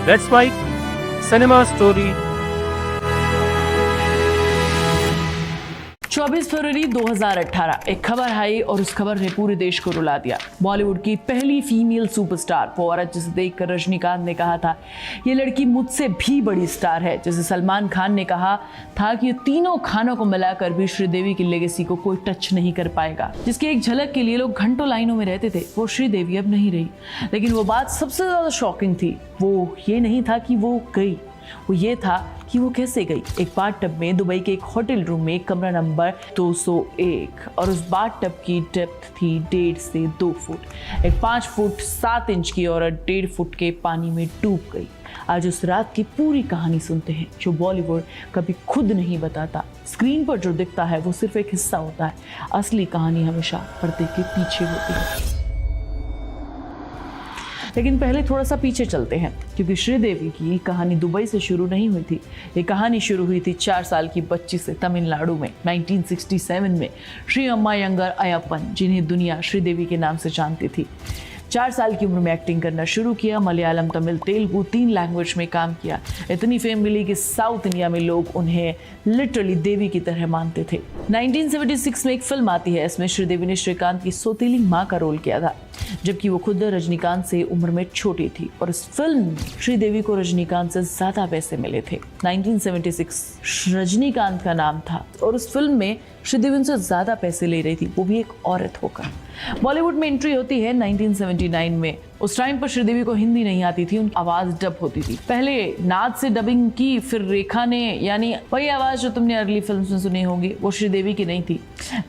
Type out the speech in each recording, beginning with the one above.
Let's write cinema story. 24 फरवरी 2018 एक खबर आई और उस खबर ने पूरे देश को रुला दिया। बॉलीवुड की पहली फीमेल सुपरस्टार वो औरत जिसे देखकर रजनीकांत ने कहा था ये लड़की मुझसे भी बड़ी स्टार है, जैसे सलमान खान ने कहा था कि ये तीनों खानों को मिलाकर भी श्रीदेवी की लेगेसी को कोई टच नहीं कर पाएगा, जिसकी एक झलक के लिए लोग घंटों लाइनों में रहते थे। वो श्रीदेवी अब नहीं रही, लेकिन वो बात सबसे ज्यादा शॉकिंग थी वो ये नहीं था कि वो गई, वो ये था कि वो कैसे गई। एक बाथटब में दुबई के एक होटल रूम में कमरा नंबर 201 और उस बाथटब की डेप्थ थी 1.5 से 2 फुट। एक 5 फुट 7 इंच की औरत 1.5 फुट के पानी में डूब गई। आज उस रात की पूरी कहानी सुनते हैं जो बॉलीवुड कभी खुद नहीं बताता। स्क्रीन पर जो दिखता है वो सिर्फ एक हिस्सा होता है, असली कहानी हमेशा पर्दे के पीछे होती है। लेकिन पहले थोड़ा सा पीछे चलते हैं, क्योंकि श्रीदेवी की कहानी दुबई से शुरू नहीं हुई थी। ये कहानी शुरू हुई थी 4 साल की बच्ची से तमिलनाडु में 1967 में। श्री अम्मा यंगर अयप्पन, जिन्हें दुनिया श्रीदेवी के नाम से जानती थी, 4 साल की उम्र में एक्टिंग करना शुरू किया। मलयालम, तमिल, तेलुगु 3 लैंग्वेज में काम किया। इतनी फेम मिली कि साउथ इंडिया में लोग उन्हें लिटरली देवी की तरह मानते थे। 1976 में एक फिल्म आती है, इसमें श्रीदेवी ने श्रीकांत की सौतेली माँ का रोल किया था, जबकि वो खुद रजनीकांत से उम्र में छोटी थी। और इस फिल्म में श्रीदेवी को रजनीकांत से ज्यादा पैसे मिले थे। 1976 रजनीकांत का नाम था और उस फिल्म में श्रीदेवी उनसे ज्यादा पैसे ले रही थी, वो भी एक औरत होकर। बॉलीवुड में एंट्री होती है 1979 में। उस टाइम पर श्रीदेवी को हिंदी नहीं आती थी, उनकी आवाज डब होती थी। पहले नाद से डबिंग की, फिर रेखा ने, यानी वही आवाज जो तुमने अगली फिल्म में सुनी होगी, वो श्रीदेवी की नहीं थी,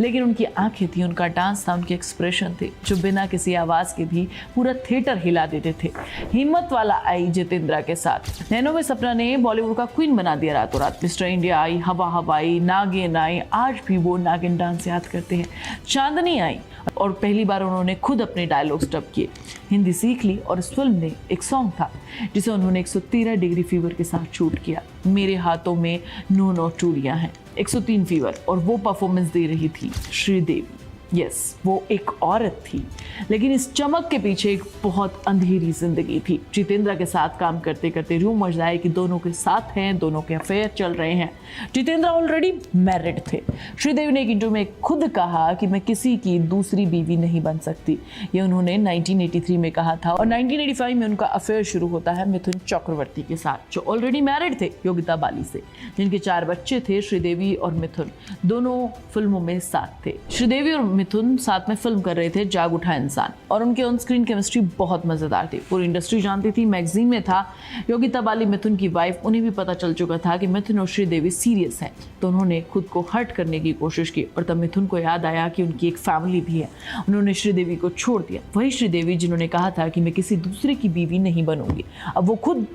लेकिन उनकी आंखें थी, उनका डांस था, उनके एक्सप्रेशन थे जो बिना किसी आवाज के भी पूरा थिएटर हिला देते थे। हिम्मत वाला आई जितेंद्रा के साथ। नैनो में सपना ने बॉलीवुड का क्वीन बना दिया रातों रात। मिस्टर इंडिया आई, हवा हवाई, नागिन आई, आज भी वो नागिन डांस याद करते हैं। चांदनी आई और पहली बार उन्होंने खुद अपने डायलॉग्स डब किए। हिंदी सीख ली और इस फिल्म में एक सॉन्ग था जिसे उन्होंने 113 डिग्री फीवर के साथ शूट किया। मेरे हाथों में 9 चूड़ियां हैं, 103 फीवर, और वो परफॉर्मेंस दे रही थी श्रीदेवी। यस, वो एक औरत थी, लेकिन इस चमक के पीछे एक बहुत अंधेरी जिंदगी थी। जितेंद्रा के साथ काम करते करते रूमर्स आए कि दोनों के साथ हैं, दोनों के अफेयर चल रहे हैं। जितेंद्रा ऑलरेडी मैरिड थे। श्रीदेवी ने एक इंटरव्यू में खुद कहा कि मैं किसी की दूसरी बीवी नहीं बन सकती। ये उन्होंने 1983 में कहा था। और 1985 में उनका अफेयर शुरू होता है मिथुन चक्रवर्ती के साथ, जो ऑलरेडी मैरिड थे योगिता बाली से, जिनके 4 बच्चे थे। श्रीदेवी और मिथुन दोनों फिल्मों में साथ थे। श्रीदेवी और मिथुन साथ में फिल्म कर रहे थे जाग उठा इंसान, और उनके ऑन स्क्रीन केमिस्ट्री बहुत मजेदार थी। पूरी इंडस्ट्री जानती थी, मैगजीन में था। योगिता बाली मिथुन की वाइफ, उन्हें भी पता चल चुका था कि मिथुन और श्रीदेवी सीरियस हैं, तो उन्होंने खुद को हर्ट करने की कोशिश की। और तब मिथुन को याद आया कि उनकी एक फैमिली भी है, उन्होंने श्रीदेवी को छोड़ दिया। वही श्रीदेवी जिन्होंने कहा था कि मैं किसी दूसरे की बीवी नहीं बनूंगी, अब वो खुद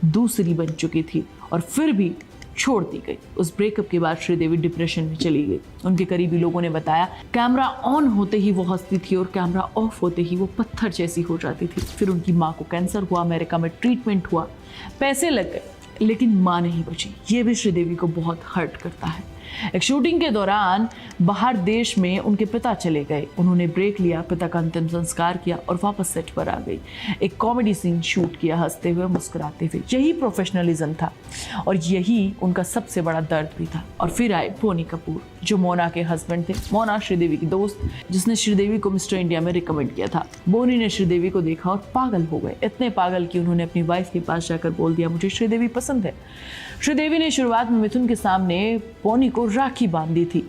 दूसरी बन चुकी थी और फिर भी छोड़ दी गई। उस ब्रेकअप के बाद श्रीदेवी डिप्रेशन में चली गई। उनके करीबी लोगों ने बताया कैमरा ऑन होते ही वो हंसती थी और कैमरा ऑफ होते ही वो पत्थर जैसी हो जाती थी। फिर उनकी माँ को कैंसर हुआ, अमेरिका में ट्रीटमेंट हुआ, पैसे लग गए, लेकिन माँ नहीं बची। ये भी श्रीदेवी को बहुत हर्ट करता है। एक शूटिंग के दौरान बाहर देश में उनके पिता चले गए, उन्होंने ब्रेक लिया, पिता का अंतिम संस्कार किया और वापस सेट पर आ गई। एक कॉमेडी सीन शूट किया, हंसते हुए मुस्कुराते हुए। यही प्रोफेशनलिज्म था और यही उनका सबसे बड़ा दर्द भी था। और फिर आए बोनी कपूर, जो मोना के हस्बैंड थे। मोना श्रीदेवी की दोस्त, जिसने श्रीदेवी को मिस्टर इंडिया में रिकमेंड किया था। बोनी ने श्रीदेवी को देखा और पागल हो गए, इतने पागल कि उन्होंने अपनी वाइफ के पास जाकर बोल दिया मुझे श्रीदेवी पसंद है। श्रीदेवी ने शुरुआत में मिथुन के सामने बोनी को राखी बांधी थी,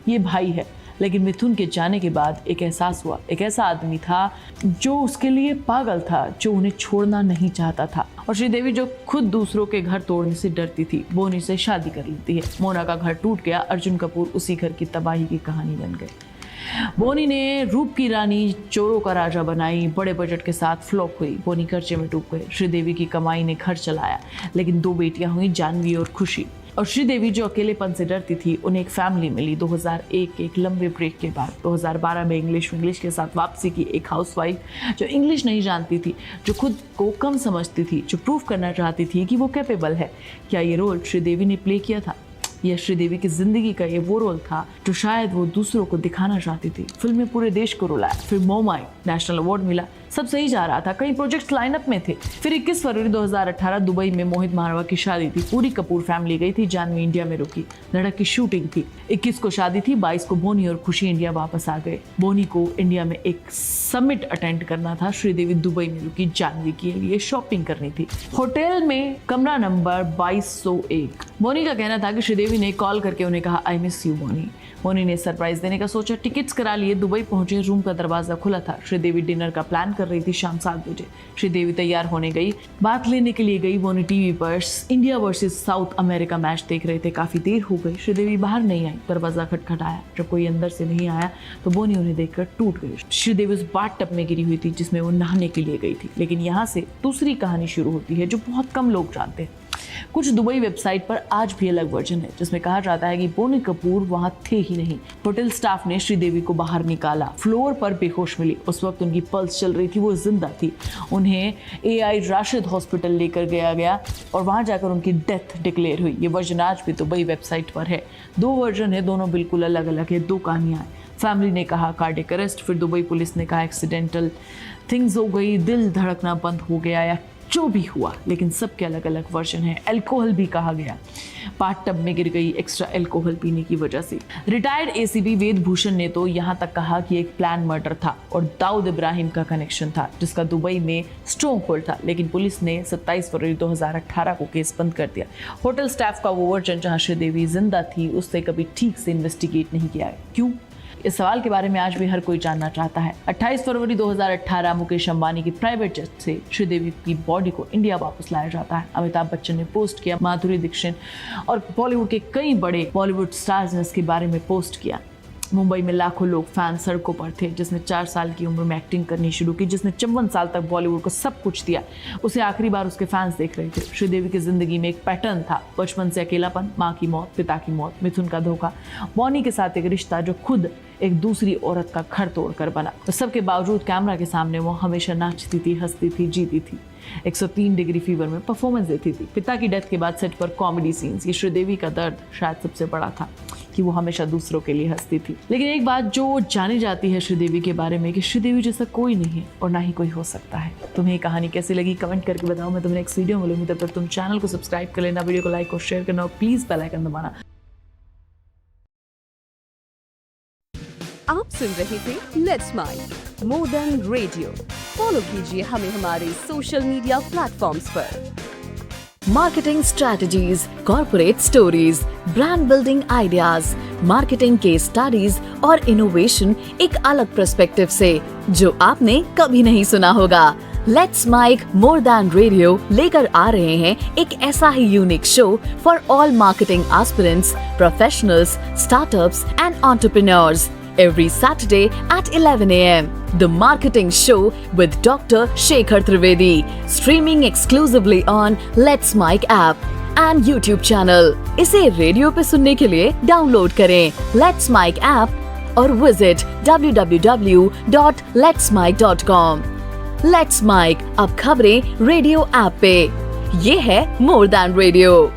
ये भाई है, लेकिन मिथुन के जाने के बाद एक एहसास हुआ, एक ऐसा आदमी था जो उसके लिए पागल था, जो उन्हें छोड़ना नहीं चाहता था। और श्रीदेवी जो खुद दूसरों के घर तोड़ने से डरती थी, बोनी से शादी कर लेती है। मोना का घर टूट गया, अर्जुन कपूर उसी घर की तबाही की कहानी बन गए। बोनी ने रूप की रानी चोरों का राजा बनाई, बड़े बजट के साथ फ्लॉप हुई। बोनी खर्चे में डूब गए। श्रीदेवी की कमाई ने घर चलाया, लेकिन 2 बेटियां हुई, जानवी और खुशी। और श्रीदेवी जो अकेलेपन से डरती थी, उन्हें एक फैमिली मिली 2001 के एक लंबे ब्रेक के बाद। 2012 में इंग्लिश के साथ वापसी की एक हाउसवाइफ जो इंग्लिश नहीं जानती थी, जो खुद को कम समझती थी, जो प्रूव करना चाहती थी कि वो कैपेबल है। क्या ये रोल श्रीदेवी ने प्ले किया था? यह श्रीदेवी की जिंदगी का ये वो रोल था जो शायद वो दूसरों को दिखाना चाहती थी। फिल्म में पूरे देश को रुलाया। फिर मोमाई नेशनल अवार्ड मिला, सब सही जा रहा था, कई प्रोजेक्ट्स लाइनअप में थे। फिर 21 फरवरी 2018 दुबई में मोहित महारवा की शादी थी। पूरी कपूर फैमिली गई थी, जानवी इंडिया में रुकी। लड़क की शूटिंग थी। 21 को शादी थी, 22 को बोनी और खुशी इंडिया वापस आ गए। बोनी को इंडिया में एक समिट अटेंड करना था। श्रीदेवी दुबई में रुकी, जानवी के लिए शॉपिंग करनी थी। होटल में कमरा नंबर 2201। बोनी का कहना था कि श्रीदेवी ने कॉल करके उन्हें कहा, आई मिस यू बोनी। बोनी ने सरप्राइज देने का सोचा, टिकट्स करा लिए, दुबई पहुंचे। रूम का दरवाजा खुला था। श्रीदेवी डिनर का प्लान कर रही थी। शाम 7 बजे श्रीदेवी तैयार होने गई, बात लेने के लिए गई। बोनी टीवी पर India versus south America match देख रहे थे। काफी देर हो गई, श्रीदेवी बाहर नहीं आई। दरवाजा खटखटाया, जब कोई अंदर से नहीं आया तो बोनी उन्हें देखकर टूट गई। श्रीदेवी उस बाथटब में गिरी हुई थी जिसमें वो नहाने के लिए गई थी। लेकिन यहाँ से दूसरी कहानी शुरू होती है जो बहुत कम लोग जानते हैं। कुछ दुबई वेबसाइट पर आज भी अलग वर्जन है जिसमें कहा जाता है कि बोनी कपूर वहां थे ही नहीं। होटल स्टाफ ने श्रीदेवी को बाहर निकाला, फ्लोर पर बेहोश मिली। उस वक्त उनकी पल्स चल रही थी, वो जिंदा थी। उन्हें AI राशिद हॉस्पिटल लेकर गया और वहां जाकर उनकी डेथ डिक्लेयर हुई। ये वर्जन आज भी दुबई वेबसाइट पर है। 2 वर्जन है, दोनों बिल्कुल अलग अलग है, 2 कहानियां। फैमिली ने कहा कार्डियक अरेस्ट, फिर दुबई पुलिस ने कहा एक्सीडेंटल थिंग्स हो गई, दिल धड़कना बंद हो गया या जो भी हुआ, लेकिन सबके अलग अलग वर्जन है। अल्कोहल भी कहा गया, बाथटब में गिर गई एक्स्ट्रा अल्कोहल पीने की वजह से। रिटायर्ड ACP वेद भूषण ने तो यहाँ तक कहा कि एक प्लान मर्डर था और दाऊद इब्राहिम का कनेक्शन था जिसका दुबई में स्ट्रॉन्ग होल्ड था। लेकिन पुलिस ने 27 फरवरी 2018 को केस बंद कर दिया। होटल स्टाफ का वो वर्जन जहाँ श्रीदेवी जिंदा थी उससे कभी ठीक से इन्वेस्टिगेट नहीं किया है। क्यों? इस सवाल के बारे में आज भी हर कोई जानना चाहता है। 28 फरवरी 2018 मुकेश अंबानी की प्राइवेट जेट से श्रीदेवी की बॉडी को इंडिया वापस लाया जाता है। अमिताभ बच्चन ने पोस्ट किया, माधुरी दीक्षित और बॉलीवुड के कई बड़े बॉलीवुड स्टार्स ने इसके बारे में पोस्ट किया। मुंबई में लाखों लोग फैन सड़कों पर थे। जिसने 4 साल की उम्र में एक्टिंग करनी शुरू की, जिसने 54 साल तक बॉलीवुड को सब कुछ दिया, उसे आखिरी बार उसके फैंस देख रहे थे। श्रीदेवी की जिंदगी में एक पैटर्न था, बचपन से अकेलापन, माँ की मौत, पिता की मौत, मिथुन का धोखा, बॉनी के साथ एक रिश्ता जो खुद एक दूसरी औरत का घर तोड़कर बना। तो सबके बावजूद कैमरा के सामने वो हमेशा नाचती थी, हंसती थी, जीती थी। 103 डिग्री फीवर में परफॉर्मेंस देती थी। पिता की डेथ के बाद सेट पर कॉमेडी सीन्स। ये श्रीदेवी का दर्द शायद सबसे बड़ा था कि वो हमेशा दूसरों के लिए हंसती थी। लेकिन एक बात जो जानी जाती है श्रीदेवी के बारे में कि श्रीदेवी जैसा कोई नहीं है और ना ही कोई हो सकता है। तुम्हें ये कहानी कैसी लगी कमेंट करके बताओ। मैं तुम्हें नेक्स्ट वीडियो में मिलूंगी, तब तक तुम चैनल को सब्सक्राइब कर लेना, वीडियो को लाइक और शेयर करना और प्लीज बेल आइकन दबाना। आप सुन रहे थे let's mic more than radio. Follow कीजिए हमें हमारे सोशल मीडिया प्लेटफॉर्म्स पर। Marketing strategies, corporate stories, brand building ideas, marketing case studies और इनोवेशन एक अलग पर्सपेक्टिव से जो आपने कभी नहीं सुना होगा। Let's mic more than radio लेकर आ रहे हैं एक ऐसा ही unique show for all marketing aspirants, professionals, startups and entrepreneurs every Saturday at 11 a.m. The Marketing Show with Dr. Shekhar Trivedi, streaming exclusively on Let's Mic app and YouTube channel. इसे radio पे सुनने के लिए download करें Let's Mic app और visit www.letsmic.com. Let's Mic अब खबरें radio app पे। ये है मोर देन रेडियो।